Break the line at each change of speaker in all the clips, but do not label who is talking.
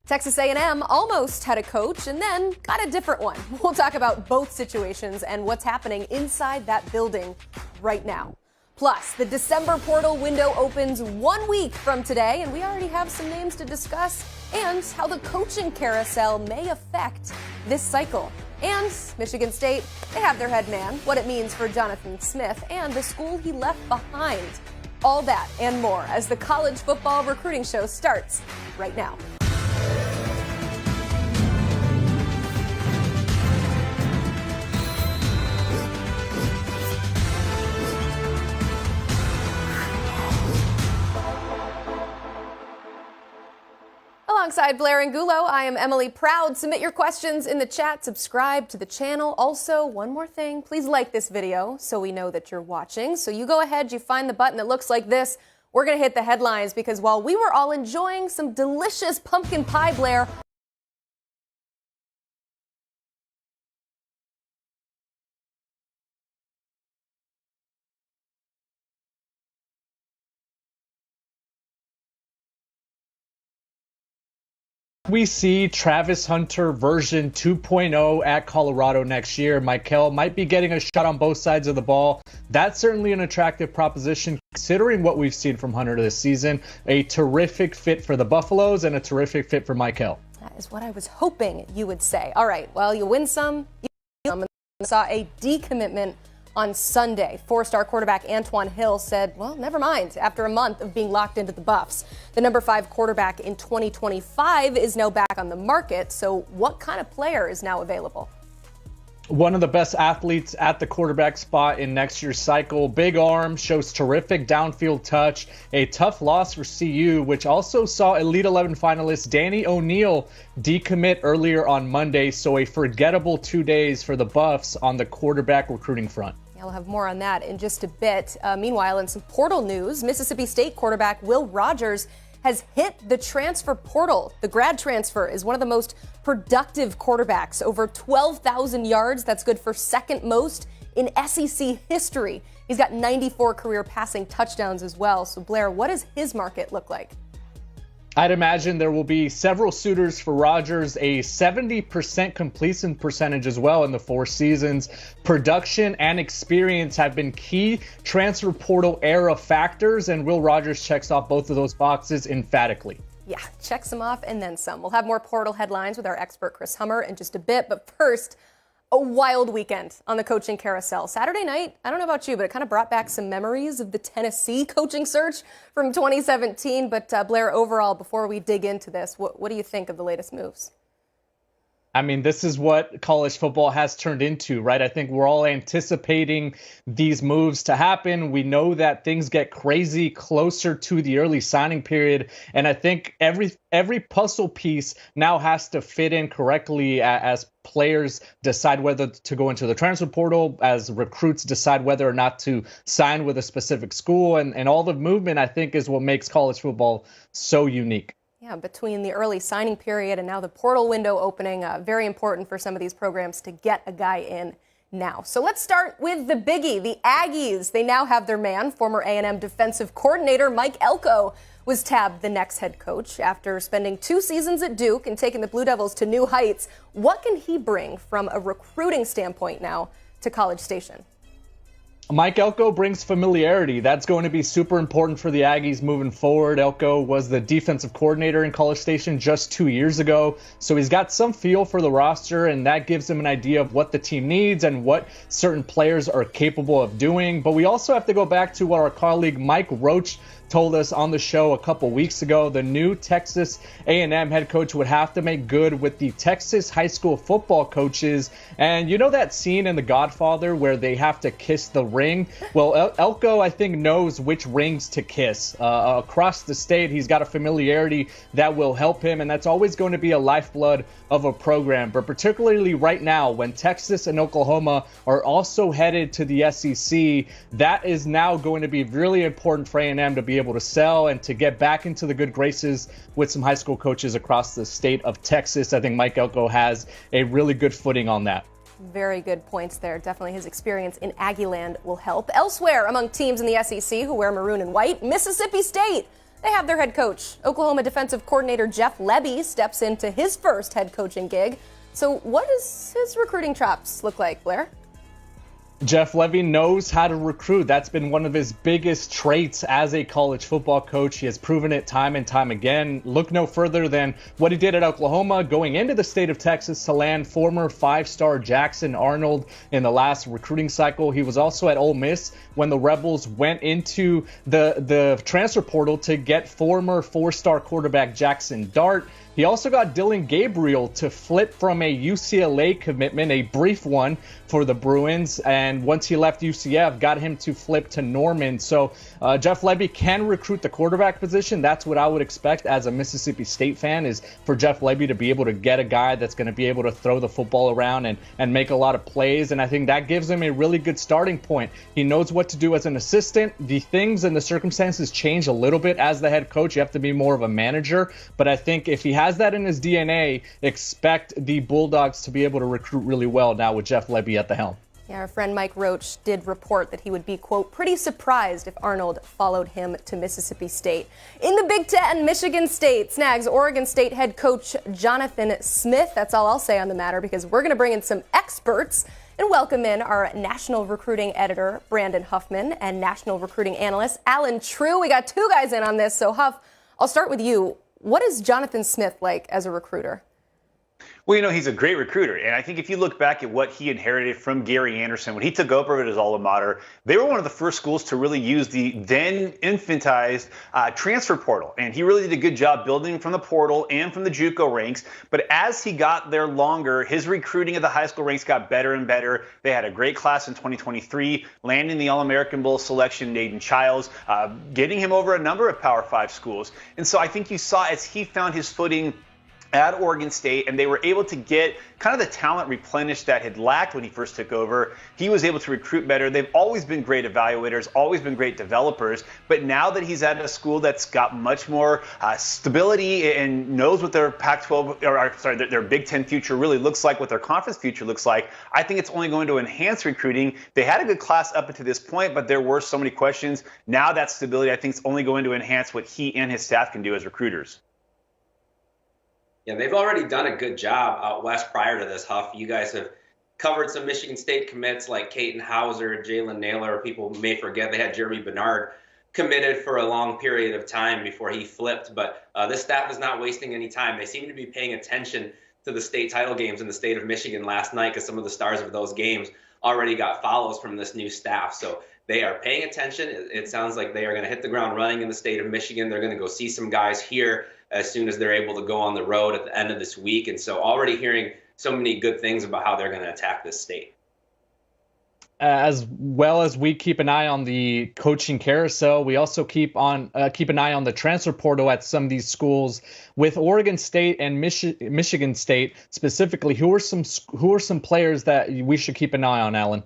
Texas A&M almost had a coach and then got a different one. We'll talk about both situations and what's happening inside that building right now. Plus, the December portal window opens 1 week from today, and we already have some names to discuss, and how the coaching carousel may affect this cycle. And Michigan State, they have their head man, what it means for Jonathan Smith, and the school he left behind. All that and more as the college football recruiting show starts right now. Alongside Blair and Gulo, I am Emily Proud. Submit your questions in the chat, subscribe to the channel. Also, one more thing, please like this video so we know that you're watching. So you go ahead, you find the button that looks like this. We're going to hit the headlines because while we were all enjoying some delicious pumpkin pie, Blair,
we see Travis Hunter version 2.0 at Colorado next year. Michael might be getting a shot on both sides of the ball. That's certainly an attractive proposition considering what we've seen from Hunter this season. A terrific fit for the Buffaloes and a terrific fit for Michael.
That is what I was hoping you would say. All right, well, you win some, you lose some. I saw a decommitment on Sunday. Four-star quarterback Antoine Hill said, well, never mind, after a month of being locked into the Buffs. The number 5 quarterback in 2025 is now back on the market. So what kind of player is now available?
One of the best athletes at the quarterback spot in next year's cycle. Big arm, shows terrific downfield touch. A tough loss for CU, which also saw Elite 11 finalist Danny O'Neal decommit earlier on Monday. So a forgettable 2 days for the Buffs on the quarterback recruiting front.
We'll have more on that in just a bit. Meanwhile, in some portal news, Mississippi State quarterback Will Rogers has hit the transfer portal. The grad transfer is one of the most productive quarterbacks, over 12,000 yards. That's good for second most in SEC history. He's got 94 career passing touchdowns as well. So Blair, what does his market look like?
I'd imagine there will be several suitors for Rodgers, a 70% completion percentage as well in the 4 seasons. Production and experience have been key transfer portal era factors, and Will Rogers checks off both of those boxes emphatically.
Yeah, checks them off and then some. We'll have more portal headlines with our expert Chris Hummer in just a bit, but first, a wild weekend on the coaching carousel. Saturday night, I don't know about you, but it kind of brought back some memories of the Tennessee coaching search from 2017. But Blair, overall, before we dig into this, what do you think of the latest moves?
I mean, this is what college football has turned into, right? I think we're all anticipating these moves to happen. We know that things get crazy closer to the early signing period. And I think every puzzle piece now has to fit in correctly as players decide whether to go into the transfer portal, as recruits decide whether or not to sign with a specific school. And all the movement, I think, is what makes college football so unique.
Yeah, between the early signing period and now the portal window opening, very important for some of these programs to get a guy in now. So let's start with the biggie, the Aggies. They now have their man, former A&M defensive coordinator Mike Elko was tabbed the next head coach after spending 2 seasons at Duke and taking the Blue Devils to new heights. What can he bring from a recruiting standpoint now to College Station?
Mike Elko brings familiarity. That's going to be super important for the Aggies moving forward. Elko was the defensive coordinator in College Station just 2 years ago, so he's got some feel for the roster, and that gives him an idea of what the team needs and what certain players are capable of doing. But we also have to go back to what our colleague Mike Roach told us on the show a couple weeks ago. The new Texas A&M head coach would have to make good with the Texas high school football coaches. And you know that scene in The Godfather where they have to kiss the ring? Well, Elko, I think, knows which rings to kiss. Across the state, he's got a familiarity that will help him, and that's always going to be a lifeblood of a program. But particularly right now, when Texas and Oklahoma are also headed to the SEC, that is now going to be really important for A&M to be able to sell and to get back into the good graces with some high school coaches across the state of Texas. I think Mike Elko has a really good footing on that.
Very good points there. Definitely his experience in Aggieland will help. Elsewhere among teams in the SEC who wear maroon and white, Mississippi State. they have their head coach. Oklahoma defensive coordinator Jeff Lebby steps into his first head coaching gig. So what does his recruiting chops look like, Blair?
Jeff Lebby knows how to recruit. That's been one of his biggest traits as a college football coach. He has proven it time and time again. Look no further than what he did at Oklahoma, going into the state of Texas to land former five-star Jackson Arnold in the last recruiting cycle. He was also at Ole Miss when the Rebels went into the transfer portal to get former four-star quarterback Jackson Dart. He also got Dylan Gabriel to flip from a UCLA commitment, a brief one for the Bruins, and once he left UCF, got him to flip to Norman. So Jeff Lebby can recruit the quarterback position. That's what I would expect as a Mississippi State fan, is for Jeff Lebby to be able to get a guy that's going to be able to throw the football around and make a lot of plays, and I think that gives him a really good starting point. He knows what to do as an assistant. The things and the circumstances change a little bit as the head coach. You have to be more of a manager, but I think if he has that in his DNA, expect the Bulldogs to be able to recruit really well now with Jeff Lebby at the helm.
Yeah, our friend Mike Roach did report that he would be, quote, pretty surprised if Arnold followed him to Mississippi State. In the Big Ten, Michigan State snags Oregon State head coach Jonathan Smith. That's all I'll say on the matter, because we're going to bring in some experts and welcome in our national recruiting editor, Brandon Huffman, and national recruiting analyst, Alan Trieu. We got two guys in on this, so Huff, I'll start with you. What is Jonathan Smith like as a recruiter?
Well, he's a great recruiter. And I think if you look back at what he inherited from Gary Anderson, when he took over at his alma mater, they were one of the first schools to really use the then infantized transfer portal. And he really did a good job building from the portal and from the JUCO ranks. But as he got there longer, his recruiting at the high school ranks got better and better. They had a great class in 2023, landing the All-American Bowl selection, Naden Childs, getting him over a number of Power 5 schools. And so I think you saw as he found his footing at Oregon State, and they were able to get kind of the talent replenished that had lacked when he first took over. He was able to recruit better. They've always been great evaluators, always been great developers, but now that he's at a school that's got much more stability and knows what their Pac-12, or sorry, their Big Ten future really looks like, what their conference future looks like, I think it's only going to enhance recruiting. They had a good class up until this point, but there were so many questions. Now that stability, I think, is only going to enhance what he and his staff can do as recruiters.
Yeah, they've already done a good job out west prior to this, Huff. You guys have covered some Michigan State commits like Caton Hauser, Jalen Naylor. People may forget they had Jeremy Bernard committed for a long period of time before he flipped. But this staff is not wasting any time. They seem to be paying attention to the state title games in the state of Michigan last night, because some of the stars of those games already got follows from this new staff. So they are paying attention. It sounds like they are going to hit the ground running in the state of Michigan. They're going to go see some guys here as soon as they're able to go on the road at the end of this week. And so already hearing so many good things about how they're going to attack this state.
As well as we keep an eye on the coaching carousel, we also keep an eye on the transfer portal at some of these schools. With Oregon State and Michigan State specifically, who are some players that we should keep an eye on, Alan?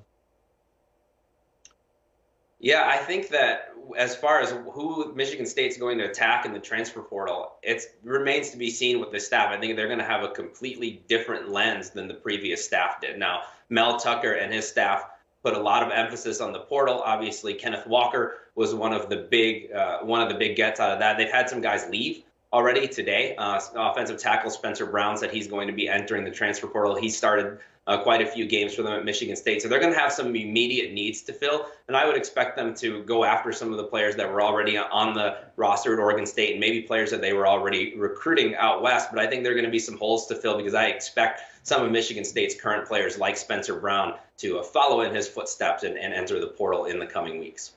Yeah, I think that as far as who Michigan State's going to attack in the transfer portal, it remains to be seen with this staff. I think they're going to have a completely different lens than the previous staff did. Now, Mel Tucker and his staff put a lot of emphasis on the portal. Obviously, Kenneth Walker was one of the big gets out of that. They've had some guys leave already today. Offensive tackle Spencer Brown said he's going to be entering the transfer portal. He started quite a few games for them at Michigan State. So they're going to have some immediate needs to fill. And I would expect them to go after some of the players that were already on the roster at Oregon State, and maybe players that they were already recruiting out west. But I think there are going to be some holes to fill, because I expect some of Michigan State's current players like Spencer Brown to follow in his footsteps and enter the portal in the coming weeks.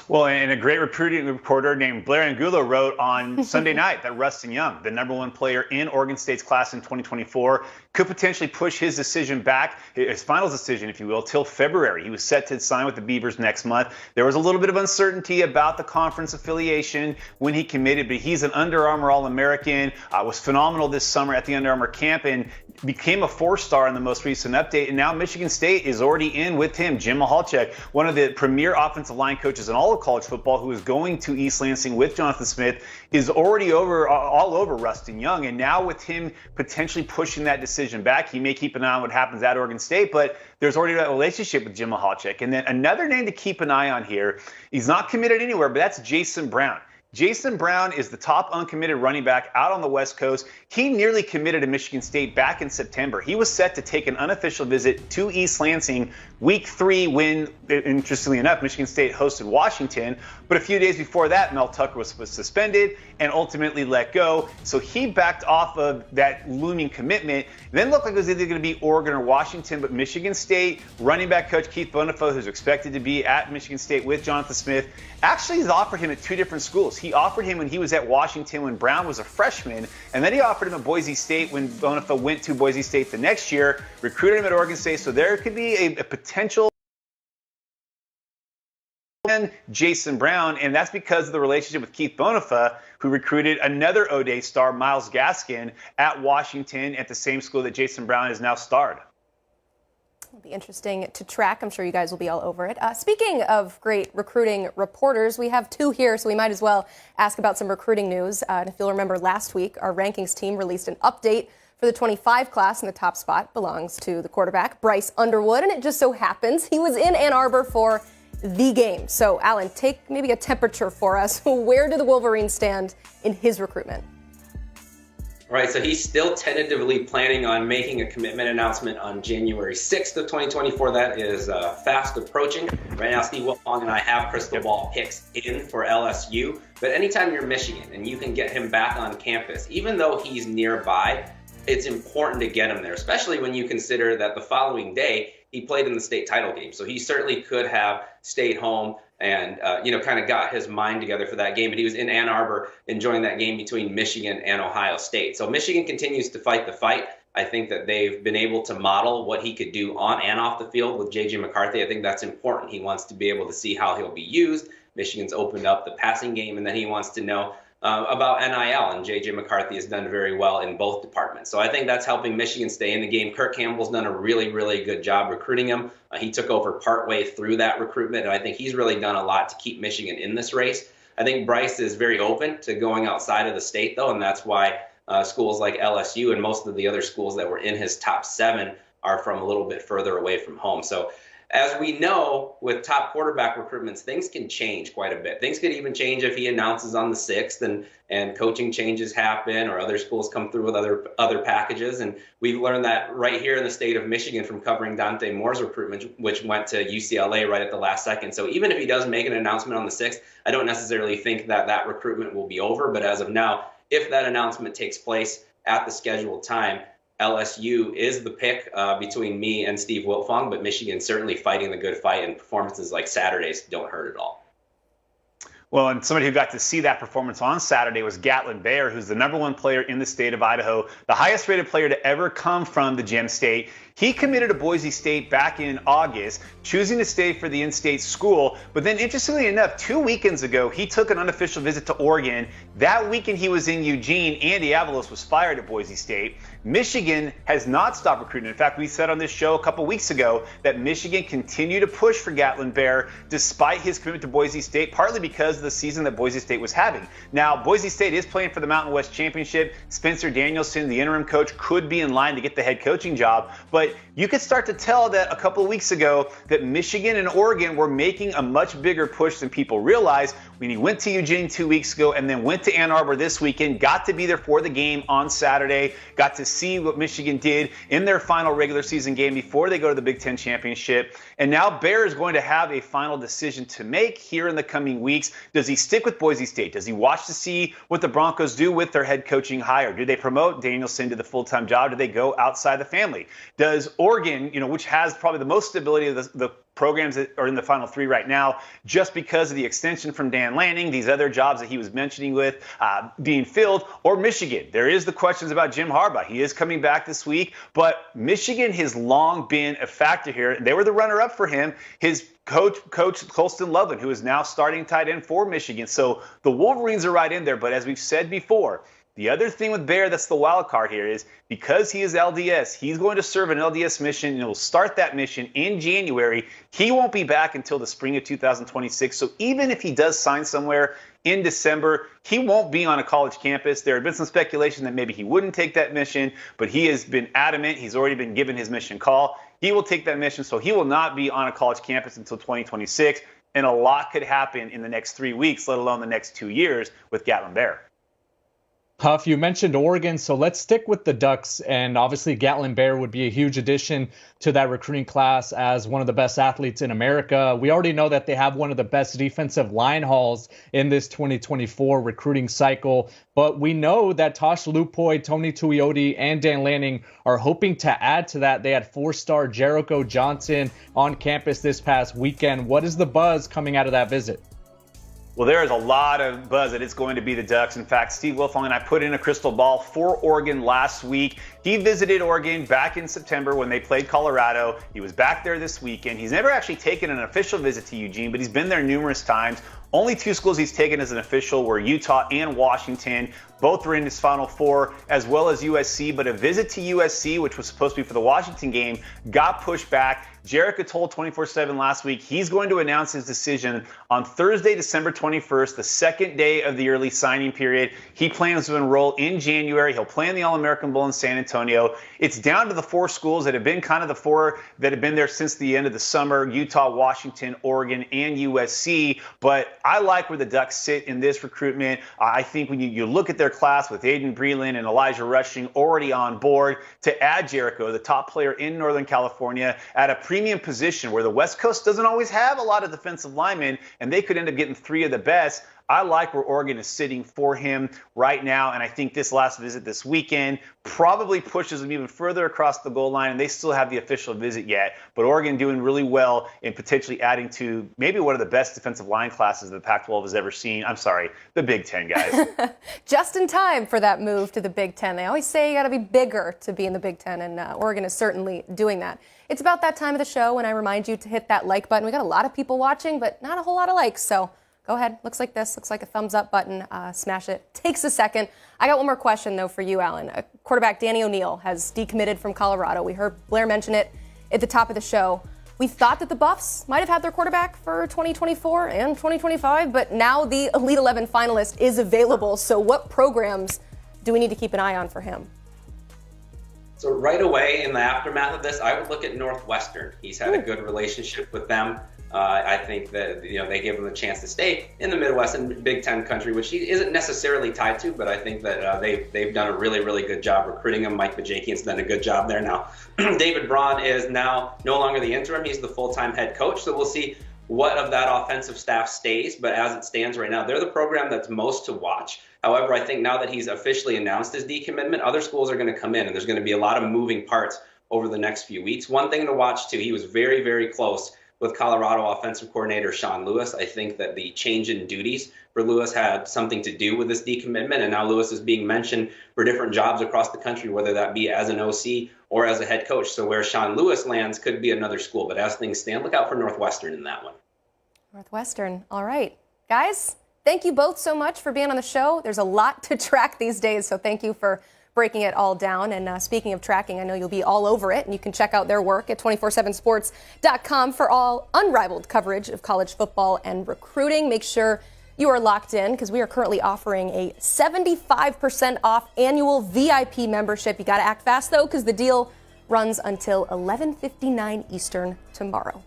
Well, and a great recruiting reporter named Blair Angulo wrote on Sunday night that Rustin Young, the #1 player in Oregon State's class in 2024, could potentially push his decision back, his final decision, if you will, till February. He was set to sign with the Beavers next month. There was a little bit of uncertainty about the conference affiliation when he committed, but he's an Under Armour All-American, was phenomenal this summer at the Under Armour camp, and became a 4-star in the most recent update. And now Michigan State is already in with him. Jim Mahalchek, one of the premier offensive line coaches in all of college football, who is going to East Lansing with Jonathan Smith, is already all over Rustin Young. And now with him potentially pushing that decision back, he may keep an eye on what happens at Oregon State, but there's already that relationship with Jim Mahalchek. And then another name to keep an eye on here, he's not committed anywhere, but that's Jason Brown. Jason Brown is the top uncommitted running back out on the West Coast. He nearly committed to Michigan State back in September. He was set to take an unofficial visit to East Lansing week 3 when, interestingly enough, Michigan State hosted Washington. But a few days before that, Mel Tucker was suspended and ultimately let go. So he backed off of that looming commitment. Then looked like it was either going to be Oregon or Washington, but Michigan State running back coach Keith Bonifaux, who's expected to be at Michigan State with Jonathan Smith, actually has offered him at 2 different schools. He offered him when he was at Washington when Brown was a freshman, and then he offered him at Boise State when Bonifaux went to Boise State the next year, recruited him at Oregon State. So there could be a potential and Jason Brown, and that's because of the relationship with Keith Bonifaux, who recruited another O'Day star, Myles Gaskin, at Washington at the same school that Jason Brown is now starred.
It'll be interesting to track. I'm sure you guys will be all over it. Speaking of great recruiting reporters, we have 2 here, so we might as well ask about some recruiting news. And if you'll remember last week, our rankings team released an update for the 25 class, and the top spot belongs to the quarterback, Bryce Underwood, and it just so happens he was in Ann Arbor for the game. So, Alan, take maybe a temperature for us. Where do the Wolverines stand in his recruitment?
Right, so he's still tentatively planning on making a commitment announcement on January 6th of 2024. That is fast approaching. Right now, Steve Wilfong and I have crystal ball picks in for LSU. But anytime you're Michigan and you can get him back on campus, even though he's nearby, it's important to get him there, especially when you consider that the following day he played in the state title game. So he certainly could have stayed home and, kind of got his mind together for that game. But he was in Ann Arbor enjoying that game between Michigan and Ohio State. So Michigan continues to fight the fight. I think that they've been able to model what he could do on and off the field with J.J. McCarthy. I think that's important. He wants to be able to see how he'll be used. Michigan's opened up the passing game, and then he wants to know about NIL, and J.J. McCarthy has done very well in both departments. So I think that's helping Michigan stay in the game. Kirk Campbell's done a really, really good job recruiting him. He took over partway through that recruitment, and I think he's really done a lot to keep Michigan in this race. I think Bryce is very open to going outside of the state, though, and that's why schools like LSU and most of the other schools that were in his top 7 are from a little bit further away from home. So as we know, with top quarterback recruitments, things can change quite a bit. Things could even change if he announces on the 6th and coaching changes happen or other schools come through with other packages. And we've learned that right here in the state of Michigan from covering Dante Moore's recruitment, which went to UCLA right at the last second. So even if he does make an announcement on the 6th, I don't necessarily think that recruitment will be over. But as of now, if that announcement takes place at the scheduled time, LSU is the pick between me and Steve Wilfong, but Michigan's certainly fighting the good fight, and performances like Saturday's don't hurt at all.
Well, and somebody who got to see that performance on Saturday was Gatlin Bair, who's the #1 player in the state of Idaho, the highest rated player to ever come from the Gem State. He committed to Boise State back in August, choosing to stay for the in-state school. But then, interestingly enough, 2 weekends ago, he took an unofficial visit to Oregon. That weekend he was in Eugene. Andy Avalos was fired at Boise State. Michigan has not stopped recruiting. In fact, we said on this show a couple weeks ago that Michigan continued to push for Gatlin Bair despite his commitment to Boise State, partly because of the season that Boise State was having. Now, Boise State is playing for the Mountain West Championship. Spencer Danielson, the interim coach, could be in line to get the head coaching job. But you could start to tell that a couple of weeks ago that Michigan and Oregon were making a much bigger push than people realized when he went to Eugene 2 weeks ago and then went to Ann Arbor this weekend, got to be there for the game on Saturday, got to see what Michigan did in their final regular season game before they go to the Big Ten Championship. And now Bair is going to have a final decision to make here in the coming weeks. Does he stick with Boise State? Does he watch to see what the Broncos do with their head coaching hire? Do they promote Danielson to the full-time job? Do they go outside the family? Does Oregon, which has probably the most stability of the programs that are in the Final 3 right now, just because of the extension from Dan Lanning, these other jobs that he was mentioning with being filled, or Michigan? There is the questions about Jim Harbaugh. He is coming back this week, but Michigan has long been a factor here. They were the runner-up for him. His coach Colston Loveland, who is now starting tight end for Michigan. So the Wolverines are right in there, but as we've said before, the other thing with Bair that's the wild card here is because he is LDS, he's going to serve an LDS mission, and he'll start that mission in January. He won't be back until the spring of 2026. So even if he does sign somewhere in December, he won't be on a college campus. There had been some speculation that maybe he wouldn't take that mission, but he has been adamant. He's already been given his mission call. He will take that mission, so he will not be on a college campus until 2026. and a lot could happen in the next 3 weeks, let alone the next 2 years with Gatlin Bair.
Huff, you mentioned Oregon, so let's stick with the Ducks. And obviously, Gatlin Bair would be a huge addition to that recruiting class as one of the best athletes in America. We already know that they have one of the best defensive line hauls in this 2024 recruiting cycle. But we know that Tosh Lupoy, Tony Tuioti, and Dan Lanning are hoping to add to that. They had 4-star Jericho Johnson on campus this past weekend. What is the buzz coming out of that visit?
Well, there is a lot of buzz that it's going to be the Ducks. In fact, Steve Wilfong and I put in a crystal ball for Oregon last week. He visited Oregon back in September when they played Colorado. He was back there this weekend. He's never actually taken an official visit to Eugene, but he's been there numerous times. Only 2 schools he's taken as an official were Utah and Washington. Both were in his Final Four, as well as USC. But a visit to USC, which was supposed to be for the Washington game, got pushed back. Jericho told 24/7 last week he's going to announce his decision on Thursday, December 21st, the second day of the early signing period. He plans to enroll in January. He'll play in the All-American Bowl in San Antonio. It's down to the 4 schools that have been kind of the 4 that have been there since the end of the summer: Utah, Washington, Oregon, and USC. But I like where the Ducks sit in this recruitment. I think when you look at their class with Aiden Breland and Elijah Rushing already on board, to add Jericho, the top player in Northern California, at a premium position where the West Coast doesn't always have a lot of defensive linemen, and they could end up getting 3 of the best. I like where Oregon is sitting for him right now, and I think this last visit this weekend probably pushes them even further across the goal line, and they still have the official visit yet. But Oregon doing really well in potentially adding to maybe one of the best defensive line classes the Pac-12 has ever seen. I'm sorry, the Big Ten, guys.
Just in time for that move to the Big Ten. They always say you got to be bigger to be in the Big Ten, and Oregon is certainly doing that. It's about that time of the show when I remind you to hit that like button. We got a lot of people watching, but not a whole lot of likes, so go ahead. Looks like this. Looks like a thumbs up button. Smash it. Takes a second. I got one more question, though, for you, Alan. Quarterback Danny O'Neal has decommitted from Colorado. We heard Blair mention it at the top of the show. We thought that the Buffs might have had their quarterback for 2024 and 2025, but now the Elite 11 finalist is available. So what programs do we need to keep an eye on for him?
So right away in the aftermath of this, I would look at Northwestern. He's had a good relationship with them. I think that they give him a chance to stay in the Midwest and Big Ten country, which he isn't necessarily tied to, but I think that they've done a really, really good job recruiting him. Mike Bajakian's done a good job there now. David Braun is now no longer the interim. He's the full-time head coach, so we'll see what of that offensive staff stays. But as it stands right now, they're the program that's most to watch. However, I think now that he's officially announced his decommitment, other schools are going to come in, and there's going to be a lot of moving parts over the next few weeks. One thing to watch, too, he was very, very close with Colorado offensive coordinator Sean Lewis. I think that the change in duties for Lewis had something to do with this decommitment, and now Lewis is being mentioned for different jobs across the country, whether that be as an OC or as a head coach. So where Sean Lewis lands could be another school, but as things stand, look out for Northwestern in that one.
Northwestern. All right. Guys, thank you both so much for being on the show. There's a lot to track these days, so thank you for breaking it all down. And speaking of tracking, I know you'll be all over it, and you can check out their work at 247sports.com for all unrivaled coverage of college football and recruiting. Make sure you are locked in because we are currently offering a 75% off annual VIP membership. You got to act fast, though, because the deal runs until 11:59 Eastern tomorrow.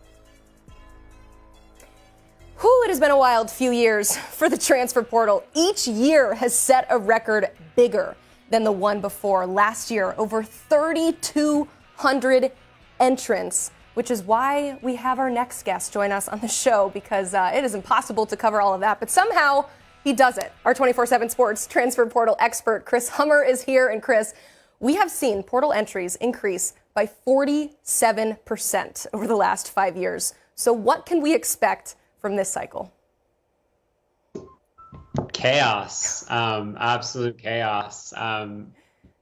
Whew, it has been a wild few years for the transfer portal. Each year has set a record bigger than the one before. Last year, over 3,200 entrants, which is why we have our next guest join us on the show, because it is impossible to cover all of that, but somehow he does it. Our 24/7 Sports transfer portal expert, Chris Hummer, is here. And Chris, we have seen portal entries increase by 47% over the last 5 years. So what can we expect from this cycle?
Chaos, absolute chaos.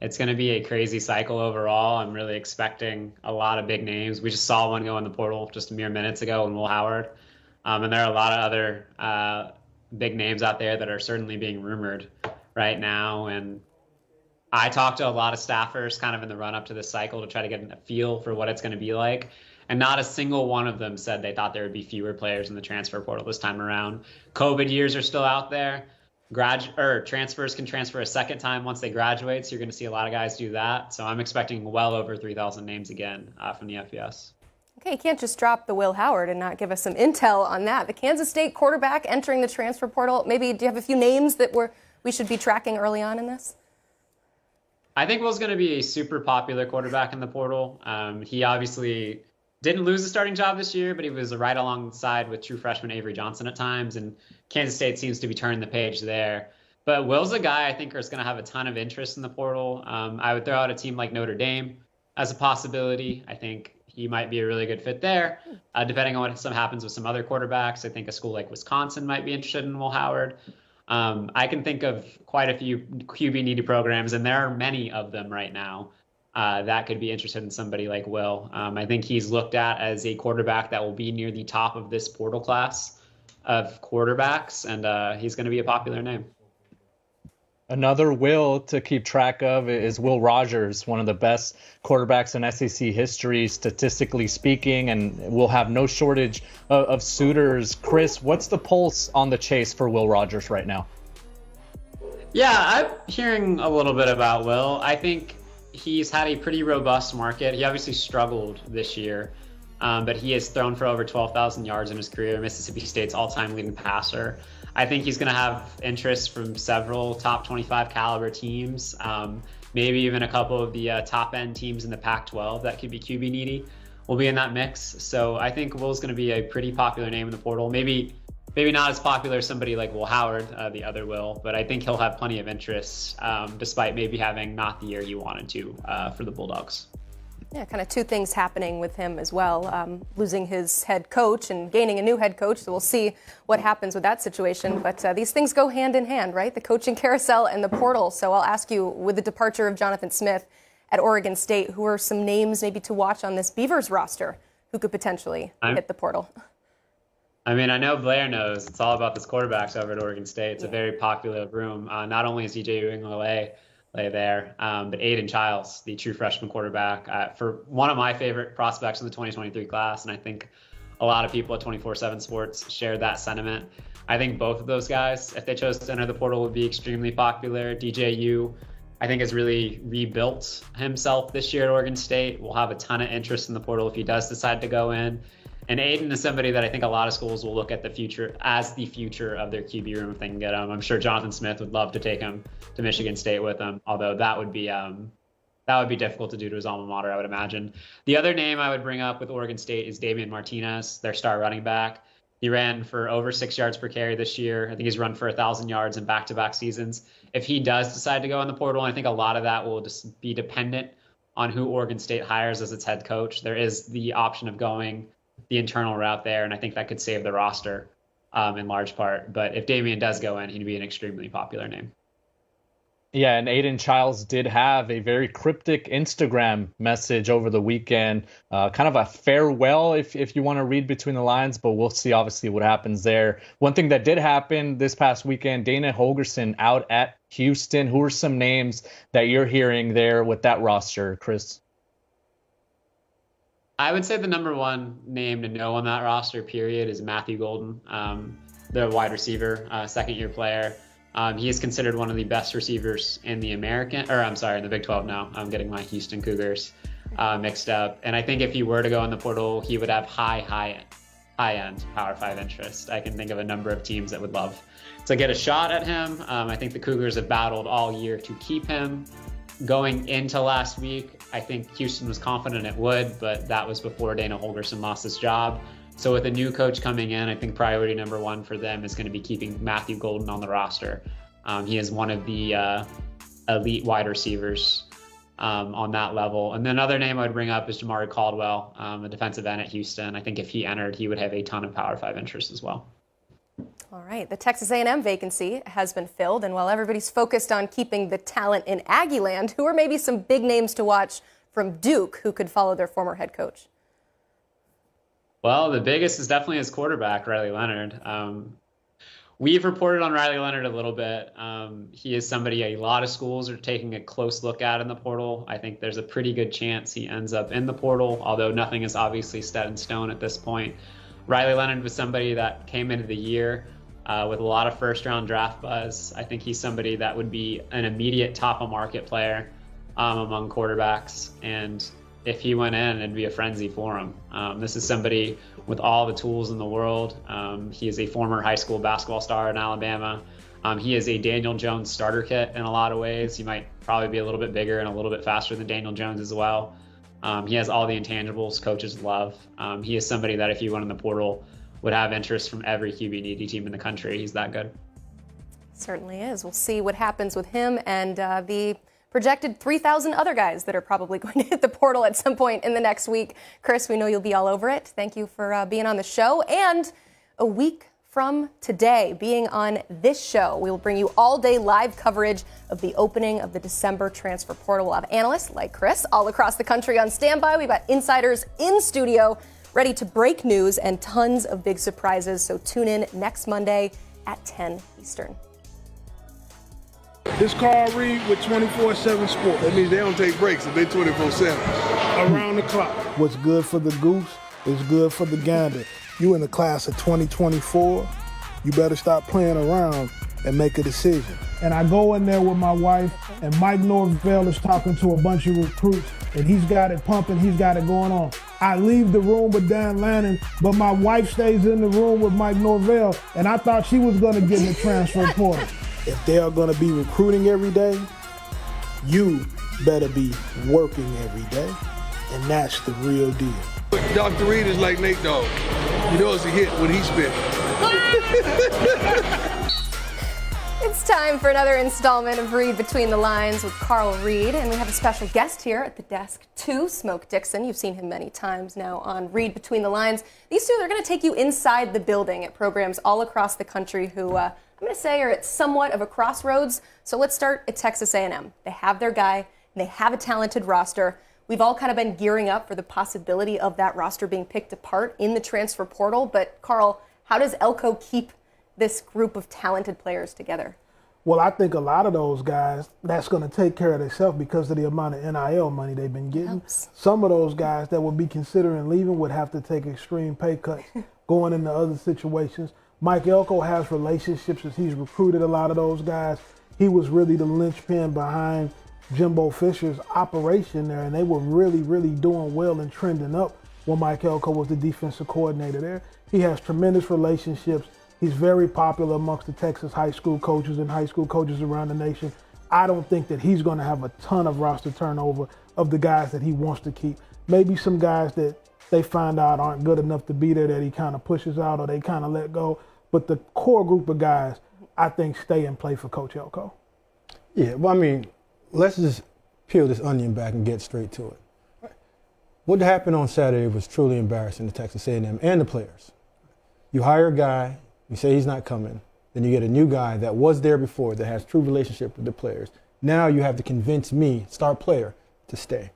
It's going to be a crazy cycle overall. I'm really expecting a lot of big names. We just saw one go in the portal just a mere minutes ago in Will Howard. And there are a lot of other big names out there that are certainly being rumored right now. And I talked to a lot of staffers kind of in the run up to this cycle to try to get a feel for what it's going to be like. And not a single one of them said they thought there would be fewer players in the transfer portal this time around. COVID years are still out there. Transfers can transfer a second time once they graduate, so you're going to see a lot of guys do that. So I'm expecting well over 3,000 names again from the FBS.
Okay, you can't just drop the Will Howard and not give us some intel on that. The Kansas State quarterback entering the transfer portal. Maybe do you have a few names that we should be tracking early on in this?
I think Will's going to be a super popular quarterback in the portal. He obviously didn't lose the starting job this year, but he was right alongside with true freshman Avery Johnson at times, and Kansas State seems to be turning the page there. But Will's a guy I think is going to have a ton of interest in the portal. I would throw out a team like Notre Dame as a possibility. I think he might be a really good fit there. Depending on what happens with some other quarterbacks, I think a school like Wisconsin might be interested in Will Howard. I can think of quite a few QB-needy programs, and there are many of them right now that could be interested in somebody like Will. I think he's looked at as a quarterback that will be near the top of this portal class of quarterbacks, and he's going to be a popular name.
Another Will to keep track of is Will Rogers, one of the best quarterbacks in SEC history, statistically speaking, and we'll have no shortage of suitors. Chris, what's the pulse on the chase for Will Rogers right now?
Yeah, I'm hearing a little bit about Will. I think he's had a pretty robust market. He obviously struggled this year, but he has thrown for over 12,000 yards in his career, Mississippi State's all-time leading passer. I think he's going to have interest from several top 25 caliber teams, maybe even a couple of the top-end teams in the Pac-12 that could be QB needy will be in that mix. So I think Will's going to be a pretty popular name in the portal. Maybe not as popular as somebody like Will Howard, the other Will, but I think he'll have plenty of interest, despite maybe having not the year he wanted to for the Bulldogs.
Yeah, kind of two things happening with him as well, losing his head coach and gaining a new head coach. So we'll see what happens with that situation. But these things go hand in hand, right? The coaching carousel and the portal. So I'll ask you, with the departure of Jonathan Smith at Oregon State, who are some names maybe to watch on this Beavers roster who could potentially hit the portal?
I mean, I know Blair knows it's all about this quarterbacks over at Oregon State. It's a very popular room. Not only is EJ Uiagalelei there, but Aiden Childs, the true freshman quarterback, for one of my favorite prospects in the 2023 class, and I think a lot of people at 24/7 Sports share that sentiment. I think both of those guys, if they chose to enter the portal, would be extremely popular. DJU, I think, has really rebuilt himself this year at Oregon State. Will have a ton of interest in the portal if he does decide to go in. And Aiden is somebody that I think a lot of schools will look at the future as the future of their QB room if they can get him. I'm sure Jonathan Smith would love to take him to Michigan State with him, although that would be difficult to do to his alma mater, I would imagine. The other name I would bring up with Oregon State is Damian Martinez, their star running back. He ran for over 6 yards per carry this year. I think he's run for 1,000 yards in back-to-back seasons. If he does decide to go in the portal, I think a lot of that will just be dependent on who Oregon State hires as its head coach. There is the option of going the internal route there, and I think that could save the roster in large part. But if Damian does go in, he'd be an extremely popular name.
Yeah, and Aiden Childs did have a very cryptic Instagram message over the weekend, kind of a farewell if you want to read between the lines, but we'll see obviously what happens there. One thing that did happen this past weekend, Dana Holgorsen out at Houston. Who are some names that you're hearing there with that roster, Chris?
I would say the number one name to know on that roster, period, is Matthew Golden, the wide receiver, second-year player. He is considered one of the best receivers in the in the Big 12 now. I'm getting my Houston Cougars mixed up. And I think if he were to go in the portal, he would have high-end Power 5 interest. I can think of a number of teams that would love to get a shot at him. I think the Cougars have battled all year to keep him. Going into last week, I think Houston was confident it would, but that was before Dana Holgorsen lost his job. So with a new coach coming in, I think priority number one for them is going to be keeping Matthew Golden on the roster. He is one of the elite wide receivers on that level. And then another name I would bring up is Jamari Caldwell, a defensive end at Houston. I think if he entered, he would have a ton of Power 5 interest as well.
All right, the Texas A&M vacancy has been filled, and while everybody's focused on keeping the talent in Aggieland, who are maybe some big names to watch from Duke who could follow their former head coach?
Well, the biggest is definitely his quarterback, Riley Leonard. We've reported on Riley Leonard a little bit. He is somebody a lot of schools are taking a close look at in the portal. I think there's a pretty good chance he ends up in the portal, although nothing is obviously set in stone at this point. Riley Leonard was somebody that came into the year with a lot of first-round draft buzz. I think he's somebody that would be an immediate top-of-market player among quarterbacks. And if he went in, it'd be a frenzy for him. This is somebody with all the tools in the world. He is a former high school basketball star in Alabama. He is a Daniel Jones starter kit in a lot of ways. He might probably be a little bit bigger and a little bit faster than Daniel Jones as well. He has all the intangibles coaches love. He is somebody that if he went in the portal would have interest from every QB needy team in the country. He's that good.
Certainly is. We'll see what happens with him and the projected 3,000 other guys that are probably going to hit the portal at some point in the next week. Chris, we know you'll be all over it. Thank you for being on the show. And a week from today, being on this show, we will bring you all-day live coverage of the opening of the December transfer portal. We'll have analysts like Chris all across the country on standby. We've got insiders in studio ready to break news and tons of big surprises. So tune in next Monday at 10 Eastern.
This Carl Reed with 24/7 Sports.
That means they don't take breaks if they 24/7.
Around the clock. What's good for the goose is good for the gander. You in the class of 2024, you better stop playing around and make a decision. And I go in there with my wife, and Mike Norvell is talking to a bunch of recruits, and he's got it pumping, he's got it going on. I leave the room with Dan Lannon, but my wife stays in the room with Mike Norvell, and I thought she was going to get in the transfer portal. If they are going to be recruiting every day, you better be working every day, and that's the real deal.
Dr. Reed is like Nate Dogg. He knows a hit when he spit.
It's time for another installment of Read Between the Lines with Carl Reed, and we have a special guest here at the desk too, Smoke Dixon. You've seen him many times now on Read Between the Lines. These two are going to take you inside the building at programs all across the country who I'm going to say are at somewhat of a crossroads. So let's start at Texas A&M. They have their guy, and they have a talented roster. We've all kind of been gearing up for the possibility of that roster being picked apart in the transfer portal. But Carl, how does Elko keep this group of talented players together?
Well, I think a lot of those guys, that's going to take care of themselves because of the amount of NIL money they've been getting.
Helps.
Some of those guys that would be considering leaving would have to take extreme pay cuts going into other situations. Mike Elko has relationships as he's recruited a lot of those guys. He was really the linchpin behind Jimbo Fisher's operation there, and they were really, really doing well and trending up when Mike Elko was the defensive coordinator there. He has tremendous relationships. He's very popular amongst the Texas high school coaches and high school coaches around the nation. I don't think that he's going to have a ton of roster turnover of the guys that he wants to keep. Maybe some guys that they find out aren't good enough to be there that he kind of pushes out or they kind of let go. But the core group of guys, I think, stay and play for Coach Elko.
Yeah, well, I mean, let's just peel this onion back and get straight to it. What happened on Saturday was truly embarrassing to Texas A&M and the players. You hire a guy, you say he's not coming, then you get a new guy that was there before that has true relationship with the players. Now you have to convince me, star player, to stay.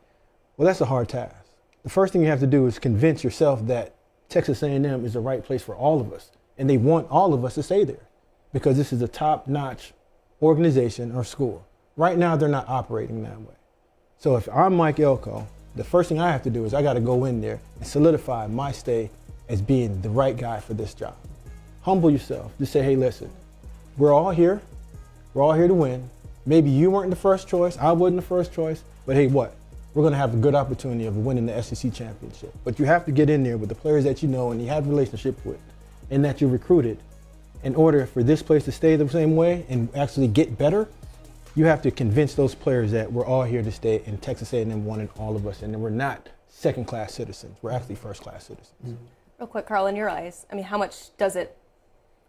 Well, that's a hard task. The first thing you have to do is convince yourself that Texas A&M is the right place for all of us, and they want all of us to stay there because this is a top-notch organization or school. Right now, they're not operating that way. So if I'm Mike Elko, the first thing I have to do is I got to go in there and solidify my stay as being the right guy for this job. Humble yourself. Just say, hey, listen, we're all here. We're all here to win. Maybe you weren't the first choice. I wasn't the first choice. But hey, what? We're going to have a good opportunity of winning the SEC championship. But you have to get in there with the players that you know and you have a relationship with and that you recruited. In order for this place to stay the same way and actually get better, you have to convince those players that we're all here to stay and Texas A&M wanted all of us and we're not second-class citizens. We're actually first-class citizens. Mm-hmm.
Real quick, Carl, in your eyes, I mean, how much does it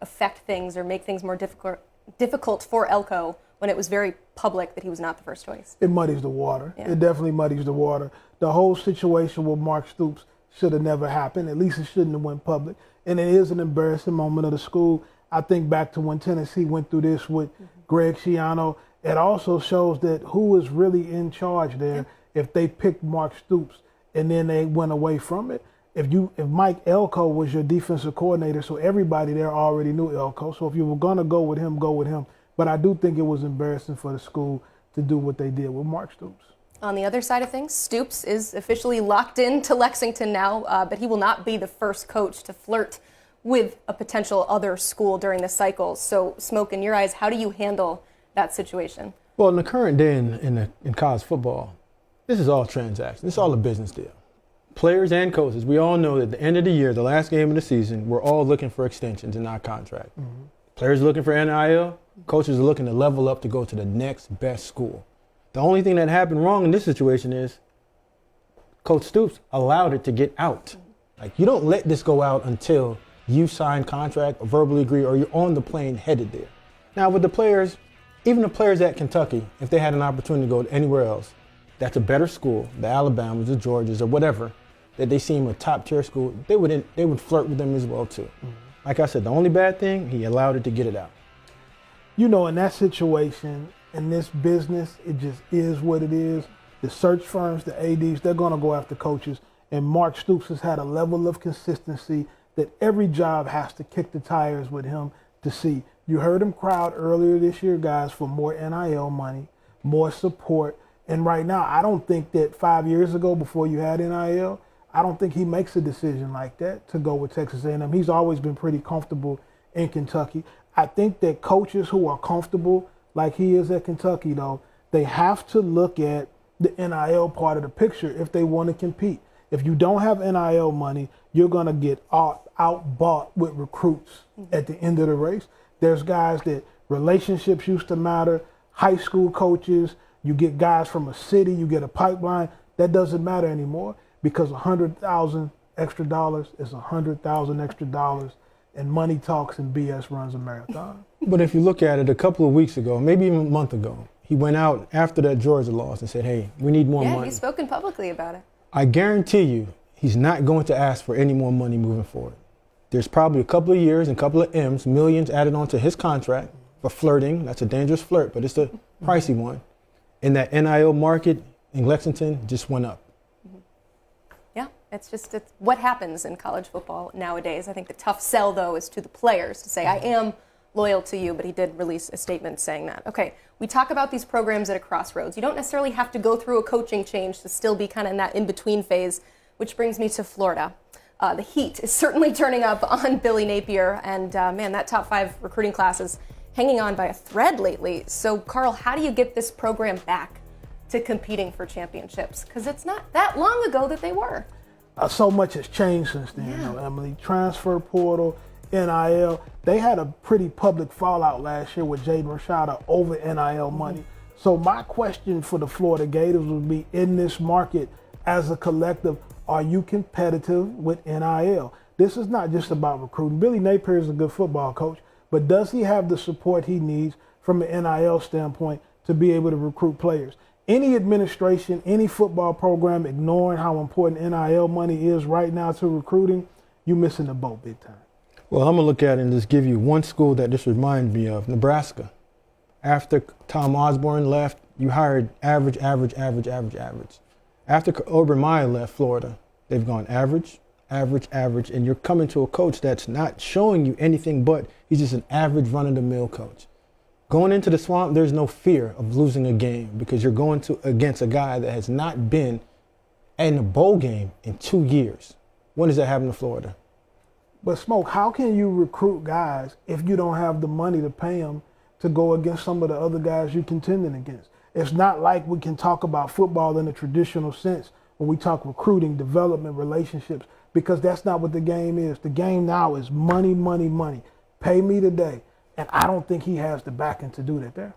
affect things or make things more difficult for Elko when it was very public that he was not the first choice?
It muddies the water.
Yeah.
It definitely muddies the water. The whole situation with Mark Stoops should have never happened. At least it shouldn't have went public. And it is an embarrassing moment of the school. I think back to when Tennessee went through this with Greg Schiano. It also shows that who is really in charge there if they picked Mark Stoops and then they went away from it. If Mike Elko was your defensive coordinator, so everybody there already knew Elko. So if you were going to go with him, go with him. But I do think it was embarrassing for the school to do what they did with Mark Stoops.
On the other side of things, Stoops is officially locked into Lexington now, but he will not be the first coach to flirt with a potential other school during the cycle. So, Smoke, in your eyes, how do you handle that situation?
Well, in the current day in college football, This is all transaction. It's all a business deal. Players and coaches, we all know that at the end of the year, the last game of the season, we're all looking for extensions in our contract. Mm-hmm. Players are looking for NIL. Coaches are looking to level up to go to the next best school. The only thing that happened wrong in this situation is Coach Stoops allowed it to get out. Like, you don't let this go out until you sign contract or verbally agree or you're on the plane headed there. Now, with the players, even the players at Kentucky, if they had an opportunity to go anywhere else, that's a better school, the Alabamas, the Georgias, or whatever, that they seem a top-tier school, they would flirt with them as well, too. Mm-hmm. Like I said, the only bad thing, he allowed it to get it out.
You know, in that situation, in this business, it just is what it is. The search firms, the ADs, they're going to go after coaches. And Mark Stoops has had a level of consistency that every job has to kick the tires with him to see. You heard him crowd earlier this year, guys, for more NIL money, more support. And right now, I don't think that 5 years ago, before you had NIL, I don't think he makes a decision like that to go with Texas A&M. He's always been pretty comfortable in Kentucky. I think that coaches who are comfortable like he is at Kentucky, though, they have to look at the NIL part of the picture if they want to compete. If you don't have NIL money, you're going to get outbought with recruits at the end of the race. There's guys that relationships used to matter, high school coaches, you get guys from a city, you get a pipeline. That doesn't matter anymore because $100,000 extra dollars is $100,000 extra dollars, and money talks and BS runs a marathon.
But if you look at it, a couple of weeks ago, maybe even a month ago, he went out after that Georgia loss and said, hey, we need more money.
Yeah, he's spoken publicly about it.
I guarantee you he's not going to ask for any more money moving forward. There's probably a couple of years and a couple of M's, millions added onto his contract for flirting. That's a dangerous flirt, but it's a pricey one. And that NIL market in Lexington just went up.
Yeah, it's what happens in college football nowadays. I think the tough sell, though, is to the players to say, I am loyal to you, but he did release a statement saying that. Okay, we talk about these programs at a crossroads. You don't necessarily have to go through a coaching change to still be kind of in that in-between phase, which brings me to Florida. The heat is certainly turning up on Billy Napier, and man, that top 5 recruiting class is hanging on by a thread lately. So, Carl, how do you get this program back to competing for championships? Because it's not that long ago that they were.
So much has changed since then,
Yeah.
you know, Emily. Transfer portal, NIL. They had a pretty public fallout last year with Jaden Rashada over NIL money. So my question for the Florida Gators would be, in this market, as a collective, are you competitive with NIL? This is not just about recruiting. Billy Napier is a good football coach, but does he have the support he needs from an NIL standpoint to be able to recruit players? Any administration, any football program ignoring how important NIL money is right now to recruiting, you're missing the boat big time.
Well, I'm going to look at it and just give you one school that this reminds me of, Nebraska. After Tom Osborne left, you hired average. After Urban Meyer left Florida, they've gone average, and you're coming to a coach that's not showing you anything but he's just an average run-of-the-mill coach. Going into the swamp, there's no fear of losing a game because you're going against a guy that has not been in a bowl game in 2 years. When does that happen to Florida?
But Smoke, how can you recruit guys if you don't have the money to pay them to go against some of the other guys you're contending against? It's not like we can talk about football in a traditional sense when we talk recruiting, development, relationships, because that's not what the game is. The game now is money, money, money. Pay me today. And I don't think he has the backing to do that there.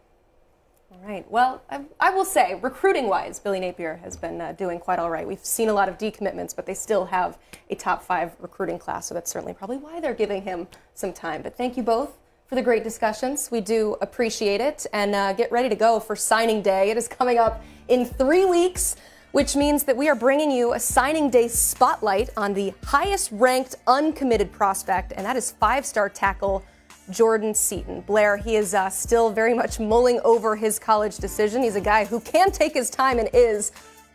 All right. Well, I will say, recruiting-wise, Billy Napier has been doing quite all right. We've seen a lot of decommitments, but they still have a top 5 recruiting class, so that's certainly probably why they're giving him some time. But thank you both for the great discussions. We do appreciate it. And get ready to go for signing day. It is coming up in 3 weeks, which means that we are bringing you a signing day spotlight on the highest-ranked uncommitted prospect, and that is 5-star tackle Jordan Seaton. Blair, he is still very much mulling over his college decision. He's a guy who can take his time and is.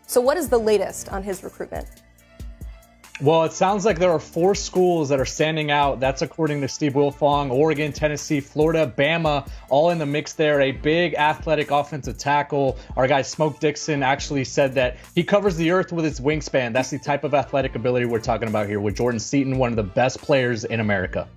So what is the latest on his recruitment?
Well, it sounds like there are 4 schools that are standing out. That's according to Steve Wilfong. Oregon, Tennessee, Florida, Bama, all in the mix there. A big athletic offensive tackle. Our guy Smoke Dixon actually said that he covers the earth with his wingspan. That's the type of athletic ability we're talking about here with Jordan Seaton, one of the best players in America.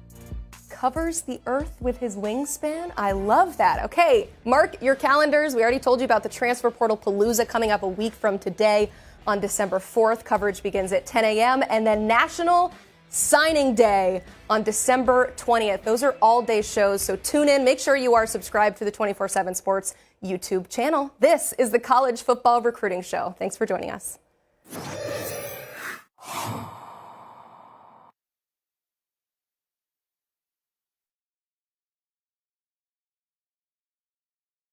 covers the earth with his wingspan. I love that. Okay, mark your calendars. We already told you about the Transfer Portal Palooza coming up a week from today on December 4th. Coverage begins at 10 a.m. and then National Signing Day on December 20th. Those are all-day shows, so tune in. Make sure you are subscribed to the 24/7 Sports YouTube channel. This is the College Football Recruiting Show. Thanks for joining us.